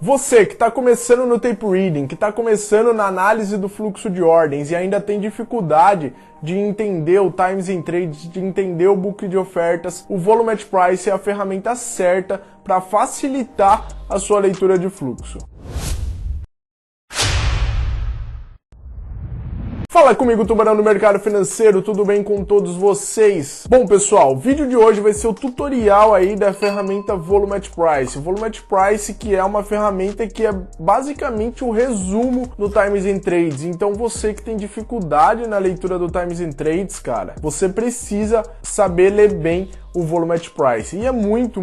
Você que está começando no tape reading, que está começando na análise do fluxo de ordens e ainda tem dificuldade de entender o Times in Trade, de entender o book de ofertas, o Volumetric Price é a ferramenta certa para facilitar a sua leitura de fluxo. Fala comigo, tubarão do mercado financeiro, tudo bem com todos vocês? Bom pessoal, o vídeo de hoje vai ser o tutorial aí da ferramenta Volumetric Price. O Volumetric Price que é uma ferramenta que é basicamente o resumo do Times in Trades. Então você que tem dificuldade na leitura do Times in Trades, cara, você precisa saber ler bem o Volumetric Price. E é muito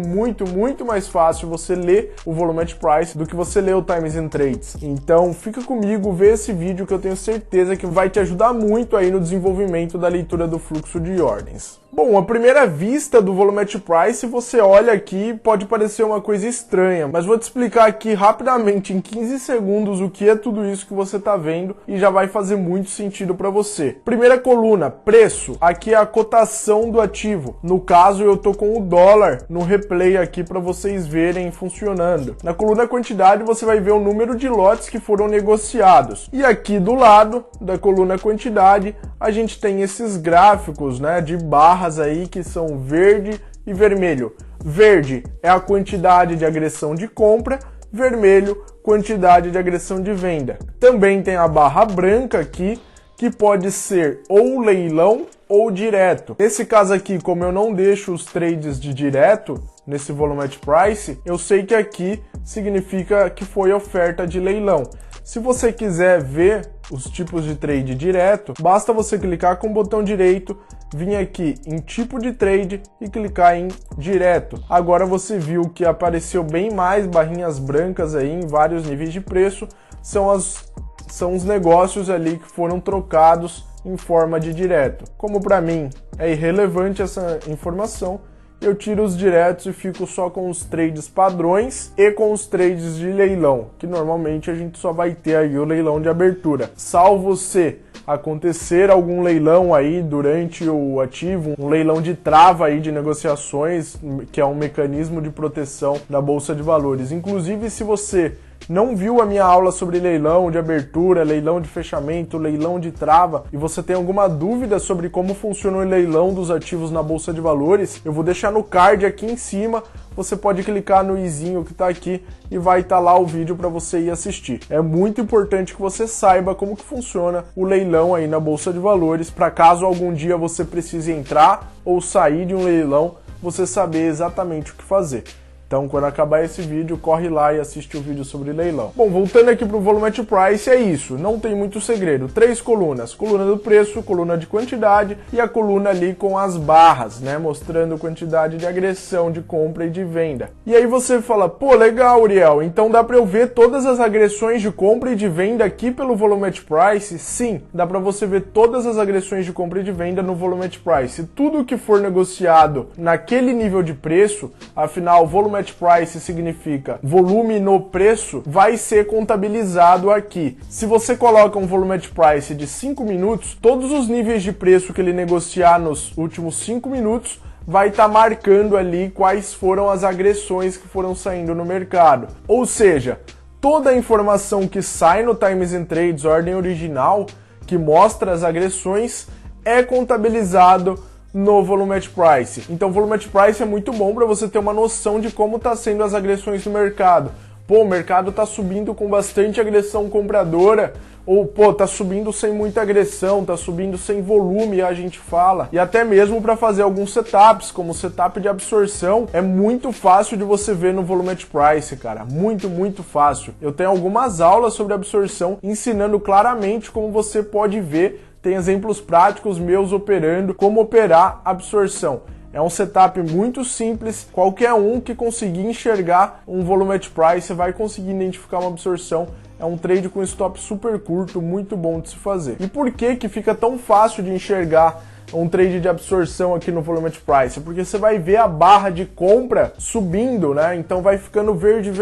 mais fácil você ler o Volumetric Price do que você ler o Times in Trades. Então fica comigo, vê esse vídeo que eu tenho certeza que vai te ajudar muito aí no desenvolvimento da leitura do fluxo de ordens. Bom, à primeira vista do Volumetric Price, você olha aqui, pode parecer uma coisa estranha, mas vou te explicar aqui rapidamente, em 15 segundos, o que é tudo isso que você está vendo e já vai fazer muito sentido para você. Primeira coluna, preço. Aqui é a cotação do ativo. No caso, eu tô com o dólar no replay aqui para vocês verem funcionando. Na coluna quantidade, você vai ver o número de lotes que foram negociados. E aqui do lado da coluna quantidade, a gente tem esses gráficos, né, de barras aí que são verde e vermelho. Verde é a quantidade de agressão de compra, vermelho, quantidade de agressão de venda. Também tem a barra branca aqui, que pode ser ou leilão ou direto. Nesse caso aqui, como eu não deixo os trades de direto nesse Volumetric Price, eu sei que aqui significa que foi oferta de leilão. Se você quiser ver os tipos de trade direto, basta você clicar com o botão direito, vir aqui em tipo de trade e clicar em direto. Agora você viu que apareceu bem mais barrinhas brancas aí em vários níveis de preço, são os negócios ali que foram trocados em forma de direto. Como para mim é irrelevante essa informação, eu tiro os diretos e fico só com os trades padrões e com os trades de leilão, que normalmente a gente só vai ter aí o leilão de abertura. Salvo se acontecer algum leilão aí durante o ativo, um leilão de trava aí de negociações, que é um mecanismo de proteção da Bolsa de Valores. Inclusive, se você não viu a minha aula sobre leilão de abertura, leilão de fechamento, leilão de trava e você tem alguma dúvida sobre como funciona o leilão dos ativos na Bolsa de Valores, eu vou deixar no card aqui em cima, você pode clicar no izinho que está aqui e vai estar lá o vídeo para você ir assistir. É muito importante que você saiba como que funciona o leilão aí na Bolsa de Valores, para caso algum dia você precise entrar ou sair de um leilão, você saber exatamente o que fazer. Então, quando acabar esse vídeo, corre lá e assiste o vídeo sobre leilão. Bom, voltando aqui para o Volumetric Price, é isso. Não tem muito segredo. 3 colunas. Coluna do preço, coluna de quantidade e a coluna ali com as barras, né? Mostrando quantidade de agressão, de compra e de venda. E aí você fala, pô, legal, Uriel. Então dá para eu ver todas as agressões de compra e de venda aqui pelo Volumetric Price? Sim, dá para você ver todas as agressões de compra e de venda no Volumetric Price. Tudo que for negociado naquele nível de preço, afinal, Volumetric Price significa volume no preço, vai ser contabilizado aqui. Se você coloca um Volumetric Price de 5 minutos, todos os níveis de preço que ele negociar nos últimos 5 minutos vai estar marcando ali quais foram as agressões que foram saindo no mercado. Ou seja, toda a informação que sai no Times in Trades, ordem original, que mostra as agressões, é contabilizado no Volumetric Price. Então o Volumetric Price é muito bom para você ter uma noção de como está sendo as agressões no mercado. Pô, o mercado está subindo com bastante agressão compradora, ou pô, tá subindo sem muita agressão, tá subindo sem volume, a gente fala. E até mesmo para fazer alguns setups, como o setup de absorção, é muito fácil de você ver no Volumetric Price, cara. Muito fácil. Eu tenho algumas aulas sobre absorção ensinando claramente como você pode ver. Tem exemplos práticos meus operando, como operar absorção. É um setup muito simples, qualquer um que conseguir enxergar um Volumetric Price vai conseguir identificar uma absorção. É um trade com stop super curto, muito bom de se fazer. E por que que fica tão fácil de enxergar um trade de absorção aqui no Volumetric Price? Porque você vai ver a barra de compra subindo, né? Então vai ficando verde,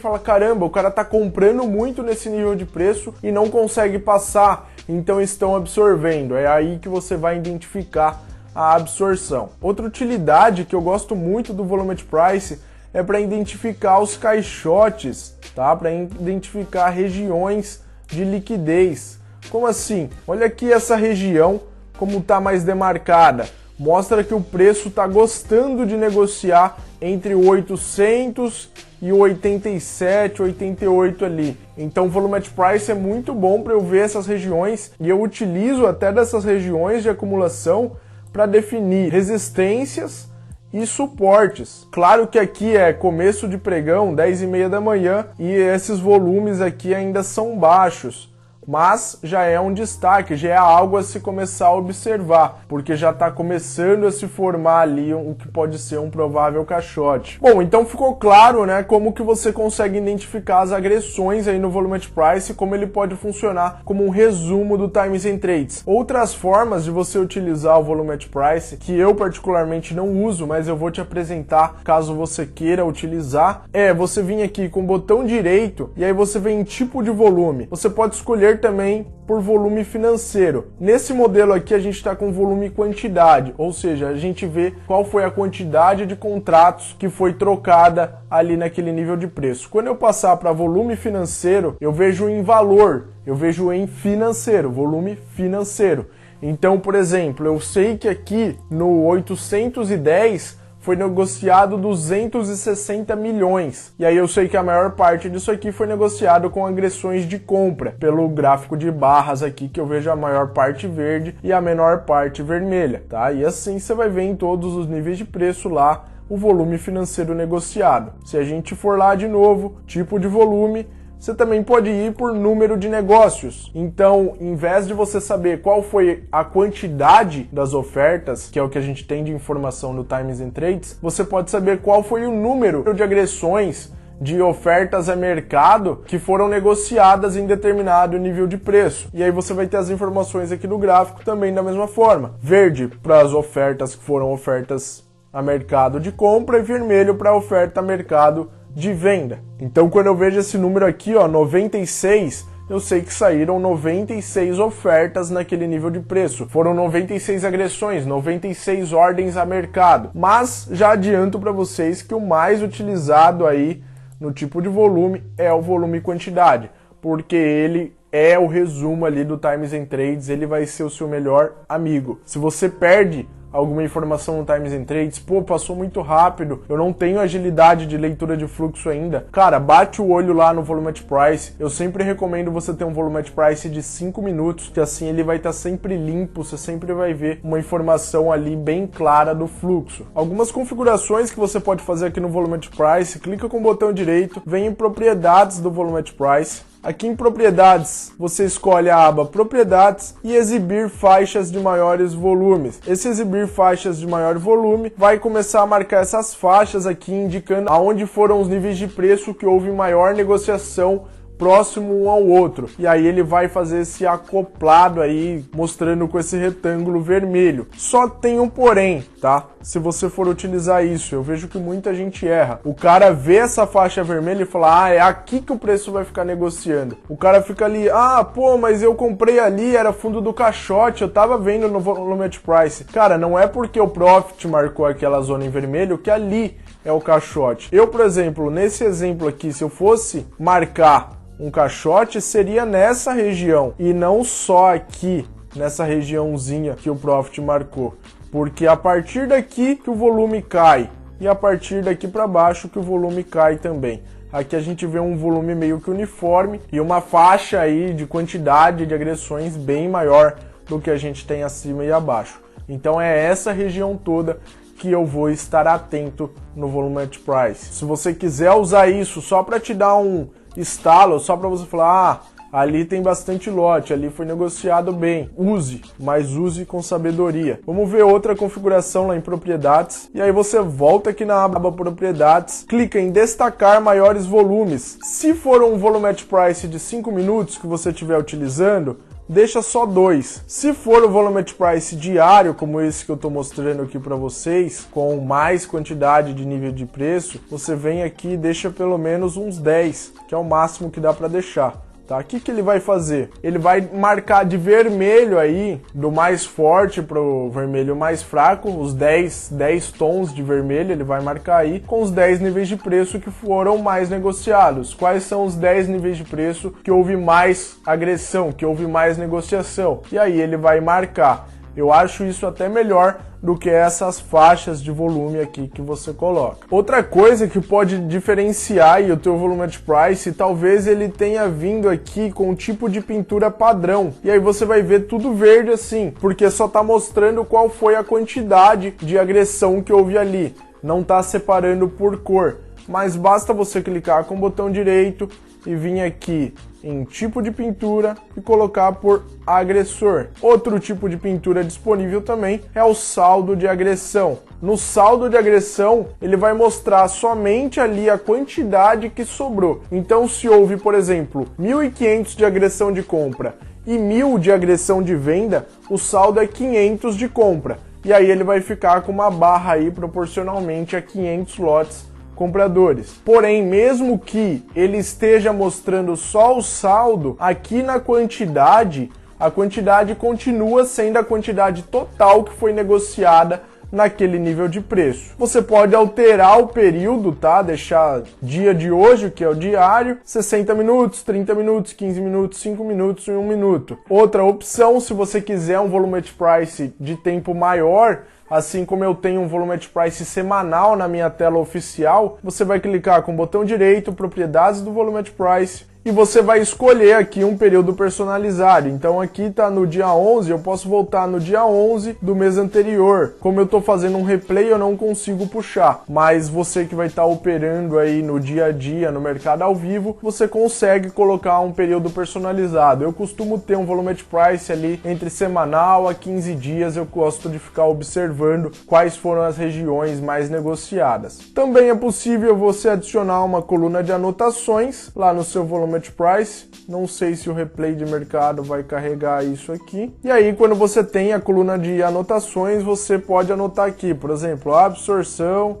fala, caramba, o cara tá comprando muito nesse nível de preço e não consegue passar, então estão absorvendo. É aí que você vai identificar a absorção. Outra utilidade que eu gosto muito do Volumetric Price é para identificar os caixotes, tá? Para identificar regiões de liquidez. Como assim? Olha aqui essa região, como está mais demarcada. Mostra que o preço está gostando de negociar entre 800 e 87, 88 ali. Então o Volumetric Price é muito bom para eu ver essas regiões e eu utilizo até dessas regiões de acumulação para definir resistências e suportes. Claro que aqui é começo de pregão, 10h30 da manhã, e esses volumes aqui ainda são baixos. Mas já é um destaque, já é algo a se começar a observar, porque já está começando a se formar ali o que pode ser um provável caixote. Bom, então ficou claro, né, como que você consegue identificar as agressões aí no Volumetric Price e como ele pode funcionar como um resumo do Times and Trades. Outras formas de você utilizar o Volumetric Price, que eu particularmente não uso, mas eu vou te apresentar caso você queira utilizar, é você vir aqui com o botão direito e aí você vem em tipo de volume. Você pode escolher também por volume financeiro. Nesse modelo aqui a gente está com volume e quantidade, ou seja, a gente vê qual foi a quantidade de contratos que foi trocada ali naquele nível de preço. Quando eu passar para volume financeiro, eu vejo em valor, eu vejo em financeiro, volume financeiro. Então, por exemplo, eu sei que aqui no 810 foi negociado 260 milhões. E aí eu sei que a maior parte disso aqui foi negociado com agressões de compra, pelo gráfico de barras aqui que eu vejo a maior parte verde e a menor parte vermelha, tá? E assim você vai ver em todos os níveis de preço lá o volume financeiro negociado. Se a gente for lá de novo, tipo de volume, você também pode ir por número de negócios. Então, em vez de você saber qual foi a quantidade das ofertas, que é o que a gente tem de informação no Times and Trades, você pode saber qual foi o número de agressões de ofertas a mercado que foram negociadas em determinado nível de preço. E aí você vai ter as informações aqui no gráfico também da mesma forma. Verde para as ofertas que foram ofertas a mercado de compra e vermelho para a oferta a mercado de venda. Então quando eu vejo esse número aqui, ó, 96, eu sei que saíram 96 ofertas naquele nível de preço. Foram 96 agressões, 96 ordens a mercado. Mas já adianto para vocês que o mais utilizado aí no tipo de volume é o volume e quantidade, porque ele é o resumo ali do Times and Trades, ele vai ser o seu melhor amigo. Se você perde alguma informação no Times and Trades, pô, passou muito rápido, eu não tenho agilidade de leitura de fluxo ainda, cara, bate o olho lá no Volumetric Price. Eu sempre recomendo você ter um Volumetric Price de 5 minutos, que assim ele vai estar sempre limpo, você sempre vai ver uma informação ali bem clara do fluxo. Algumas configurações que você pode fazer aqui no Volumetric Price, clica com o botão direito, vem em propriedades do Volumetric Price. Aqui em propriedades, você escolhe a aba propriedades e exibir faixas de maiores volumes. Esse exibir faixas de maior volume vai começar a marcar essas faixas aqui, indicando aonde foram os níveis de preço que houve maior negociação próximo um ao outro. E aí ele vai fazer esse acoplado aí, mostrando com esse retângulo vermelho. Só tem um porém, tá? Se você for utilizar isso, eu vejo que muita gente erra. O cara vê essa faixa vermelha e fala, é aqui que o preço vai ficar negociando. O cara fica ali, pô, mas eu comprei ali, era fundo do caixote, eu tava vendo no Volumetric Price. Cara, não é porque o Profit marcou aquela zona em vermelho que ali é o caixote. Eu, por exemplo, nesse exemplo aqui, se eu fosse marcar um caixote, seria nessa região e não só aqui, nessa regiãozinha que o Profit marcou. Porque a partir daqui que o volume cai e a partir daqui para baixo que o volume cai também. Aqui a gente vê um volume meio que uniforme e uma faixa aí de quantidade de agressões bem maior do que a gente tem acima e abaixo. Então é essa região toda que eu vou estar atento no Volumetric Price. Se você quiser usar isso só para te dar um estalo, só para você falar, ali tem bastante lote, ali foi negociado bem, use, mas use com sabedoria. Vamos ver outra configuração lá em propriedades, e aí você volta aqui na aba propriedades, clica em destacar maiores volumes. Se for um Volumetric Price de 5 minutos que você estiver utilizando, deixa só 2. Se for o Volumetric Price diário, como esse que eu estou mostrando aqui para vocês, com mais quantidade de nível de preço, você vem aqui e deixa pelo menos uns 10, que é o máximo que dá para deixar. Tá? O que ele vai fazer? Ele vai marcar de vermelho aí, do mais forte pro vermelho mais fraco, os 10 tons de vermelho, ele vai marcar aí com os 10 níveis de preço que foram mais negociados. Quais são os 10 níveis de preço que houve mais agressão, que houve mais negociação? E aí ele vai marcar. Eu acho isso até melhor do que essas faixas de volume aqui que você coloca. Outra coisa que pode diferenciar aí o teu volume price, talvez ele tenha vindo aqui com um tipo de pintura padrão. E aí você vai ver tudo verde assim, porque só está mostrando qual foi a quantidade de agressão que houve ali. Não está separando por cor. Mas basta você clicar com o botão direito e vir aqui em tipo de pintura e colocar por agressor. Outro tipo de pintura disponível também é o saldo de agressão. No saldo de agressão, ele vai mostrar somente ali a quantidade que sobrou. Então, se houve, por exemplo, 1.500 de agressão de compra e 1.000 de agressão de venda, o saldo é 500 de compra. E aí ele vai ficar com uma barra aí proporcionalmente a 500 lotes compradores. Porém, mesmo que ele esteja mostrando só o saldo, aqui na quantidade, a quantidade continua sendo a quantidade total que foi negociada naquele nível de preço. Você pode alterar o período, tá? Deixar dia de hoje, que é o diário, 60 minutos, 30 minutos, 15 minutos, 5 minutos e 1 minuto. Outra opção, se você quiser um volume price de tempo maior, assim como eu tenho um volume price semanal na minha tela oficial, você vai clicar com o botão direito, propriedades do volume price, e você vai escolher aqui um período personalizado. Então aqui está no dia 11, eu posso voltar no dia 11 do mês anterior. Como eu estou fazendo um replay, eu não consigo puxar, mas você que vai estar operando aí no dia a dia, no mercado ao vivo, você consegue colocar um período personalizado. Eu costumo ter um volume price ali entre semanal a 15 dias, eu gosto de ficar observando quais foram as regiões mais negociadas. Também é possível você adicionar uma coluna de anotações lá no seu volume price. Não sei se o replay de mercado vai carregar isso aqui. E aí, quando você tem a coluna de anotações, você pode anotar aqui, por exemplo, a absorção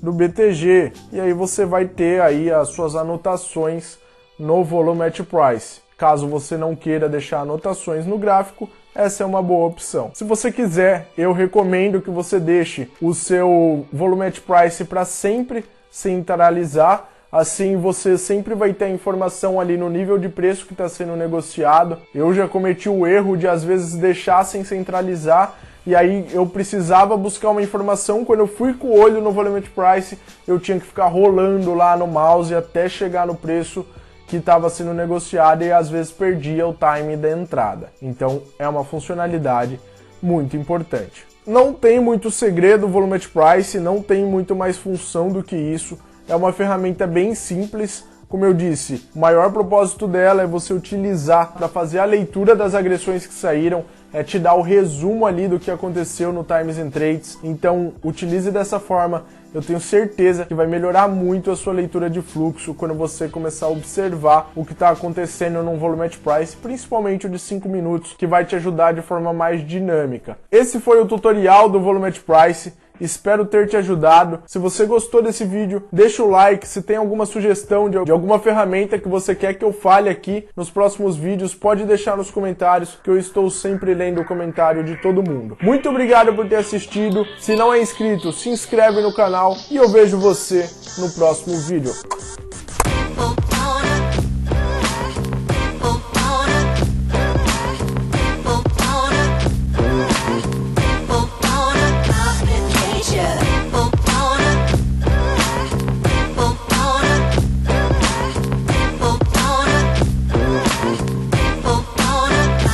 do BTG. E aí você vai ter aí as suas anotações no volume price. Caso você não queira deixar anotações no gráfico, essa é uma boa opção. Se você quiser, eu recomendo que você deixe o seu volume price para sempre centralizar. Assim você sempre vai ter a informação ali no nível de preço que está sendo negociado. Eu já cometi o erro de às vezes deixar sem centralizar, e aí eu precisava buscar uma informação. Quando eu fui com o olho no volume price, eu tinha que ficar rolando lá no mouse até chegar no preço que estava sendo negociado, e às vezes perdia o time da entrada. Então é uma funcionalidade muito importante. Não tem muito segredo o volume price, não tem muito mais função do que isso. É uma ferramenta bem simples. Como eu disse, o maior propósito dela é você utilizar para fazer a leitura das agressões que saíram, é te dar o resumo ali do que aconteceu no Times and Trades. Então, utilize dessa forma. Eu tenho certeza que vai melhorar muito a sua leitura de fluxo quando você começar a observar o que está acontecendo num volume price, principalmente o de 5 minutos, que vai te ajudar de forma mais dinâmica. Esse foi o tutorial do volume price. Espero ter te ajudado. Se você gostou desse vídeo, deixa o like. Se tem alguma sugestão de alguma ferramenta que você quer que eu fale aqui nos próximos vídeos, pode deixar nos comentários, que eu estou sempre lendo o comentário de todo mundo. Muito obrigado por ter assistido. Se não é inscrito, se inscreve no canal e eu vejo você no próximo vídeo.